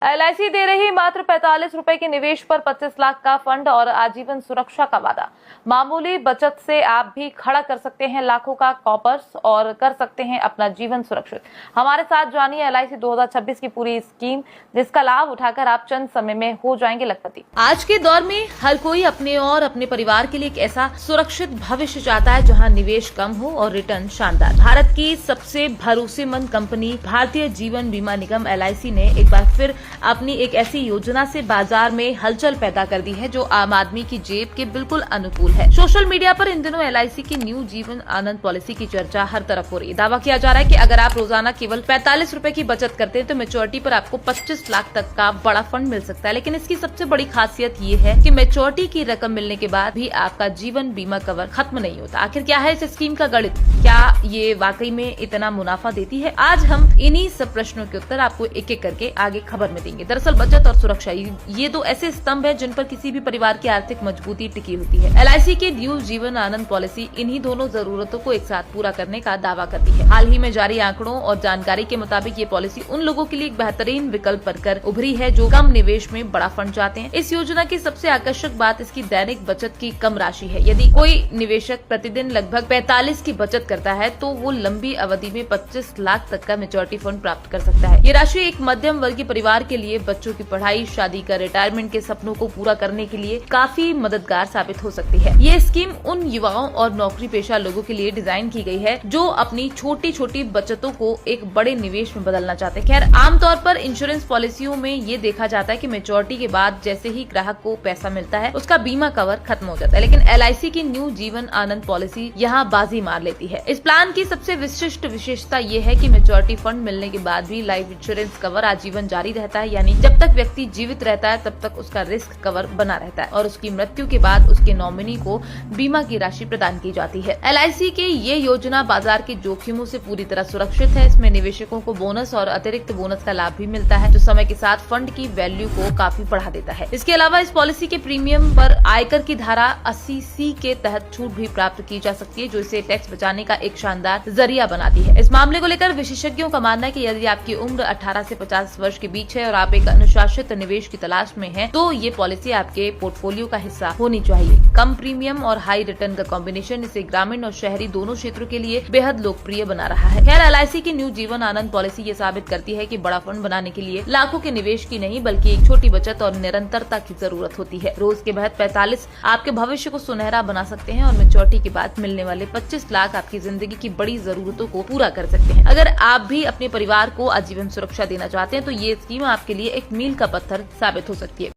LIC दे रही मात्र 45 रुपए के निवेश पर 25 लाख का फंड और आजीवन सुरक्षा का वादा। मामूली बचत से आप भी खड़ा कर सकते हैं लाखों का कॉपर्स और कर सकते हैं अपना जीवन सुरक्षित। हमारे साथ जानिए एलआईसी 2026 की पूरी स्कीम, जिसका लाभ उठाकर आप चंद समय में हो जाएंगे लखपति। आज के दौर में हर कोई अपने और अपने परिवार के लिए एक ऐसा सुरक्षित भविष्य चाहता है जहां निवेश कम हो और रिटर्न शानदार। भारत की सबसे भरोसेमंद कंपनी भारतीय जीवन बीमा निगम एलआईसी ने एक बार फिर अपनी एक ऐसी योजना से बाजार में हलचल पैदा कर दी है जो आम आदमी की जेब के बिल्कुल अनुकूल है। सोशल मीडिया पर इन दिनों एलआईसी की न्यू जीवन आनंद पॉलिसी की चर्चा हर तरफ हो रही है। दावा किया जा रहा है कि अगर आप रोजाना केवल 45 रुपए की बचत करते हैं तो मैच्योरिटी पर आपको 25 लाख तक का बड़ा फंड मिल सकता है। लेकिन इसकी सबसे बड़ी खासियत ये है कि मैच्योरिटी की रकम मिलने के बाद भी आपका जीवन बीमा कवर खत्म नहीं होता। आखिर क्या है इस स्कीम का गणित, क्या ये वाकई में इतना मुनाफा देती है? आज हम इन्हीं सब प्रश्नों के उत्तर आपको एक एक करके आगे खबर में देंगे। दरअसल बचत और सुरक्षा ये दो ऐसे स्तंभ हैं जिन पर किसी भी परिवार की आर्थिक मजबूती टिकी होती है। एलआईसी की न्यू जीवन आनंद पॉलिसी इन्हीं दोनों जरूरतों को एक साथ पूरा करने का दावा करती है। हाल ही में जारी आंकड़ों और जानकारी के मुताबिक ये पॉलिसी उन लोगों के लिए एक बेहतरीन विकल्प बनकर उभरी है जो कम निवेश में बड़ा फंड चाहते हैं। इस योजना की सबसे आकर्षक बात इसकी दैनिक बचत की कम राशि है। यदि कोई निवेशक प्रतिदिन लगभग 45 की बचत करता है तो वो लंबी अवधि में 25 लाख तक का मैच्योरिटी फंड प्राप्त कर सकता है। ये राशि एक मध्यम वर्गीय परिवार के लिए बच्चों की पढ़ाई, शादी का, रिटायरमेंट के सपनों को पूरा करने के लिए काफी मददगार साबित हो सकती है। ये स्कीम उन युवाओं और नौकरी पेशा लोगों के लिए डिजाइन की गई है जो अपनी छोटी छोटी बचतों को एक बड़े निवेश में बदलना चाहते हैं। खैर, आमतौर पर इंश्योरेंस पॉलिसियों में ये देखा जाता है कि मैच्योरिटी के बाद जैसे ही ग्राहक को पैसा मिलता है उसका बीमा कवर खत्म हो जाता है। लेकिन एलआईसी की न्यू जीवन आनंद पॉलिसी यहाँ बाजी मार लेती है। इस प्लान की सबसे विशिष्ट विशेषता ये है कि मैच्योरिटी फंड मिलने के बाद भी लाइफ इंश्योरेंस कवर आजीवन जारी रहता है। यानी जब तक व्यक्ति जीवित रहता है तब तक उसका रिस्क कवर बना रहता है और उसकी मृत्यु के बाद उसके नॉमिनी को बीमा की राशि प्रदान की जाती है। एलआईसी की ये योजना बाजार के जोखिमों से पूरी तरह सुरक्षित है। इसमें निवेशकों को बोनस और अतिरिक्त बोनस का लाभ भी मिलता है जो समय के साथ फंड की वैल्यू को काफी बढ़ा देता है। इसके अलावा इस पॉलिसी के प्रीमियम पर आयकर की धारा 80C के तहत छूट भी प्राप्त की जा सकती है जो इसे टैक्स बचाने का एक शानदार जरिया बनाती है। इस मामले को लेकर विशेषज्ञों का मानना है कि यदि आपकी उम्र 18 से 50 वर्ष के बीच है और आप एक अनुशासित निवेश की तलाश में हैं, तो ये पॉलिसी आपके पोर्टफोलियो का हिस्सा होनी चाहिए। कम प्रीमियम और हाई रिटर्न का कॉम्बिनेशन इसे ग्रामीण और शहरी दोनों क्षेत्रों के लिए बेहद लोकप्रिय बना रहा है। खैर, एलआईसी की न्यू जीवन आनंद पॉलिसी ये साबित करती है कि बड़ा फंड बनाने के लिए लाखों के निवेश की नहीं बल्कि एक छोटी बचत और निरंतरता की जरूरत होती है। रोज के महज 45 आपके भविष्य को सुनहरा बना सकते हैं और मैच्योरिटी के बाद मिलने वाले 25 लाख आपकी जिंदगी की बड़ी जरूरतों को पूरा कर सकते हैं। अगर आप भी अपने परिवार को आजीवन सुरक्षा देना चाहते हैं तो ये स्कीम आपके लिए एक मील का पत्थर साबित हो सकती है।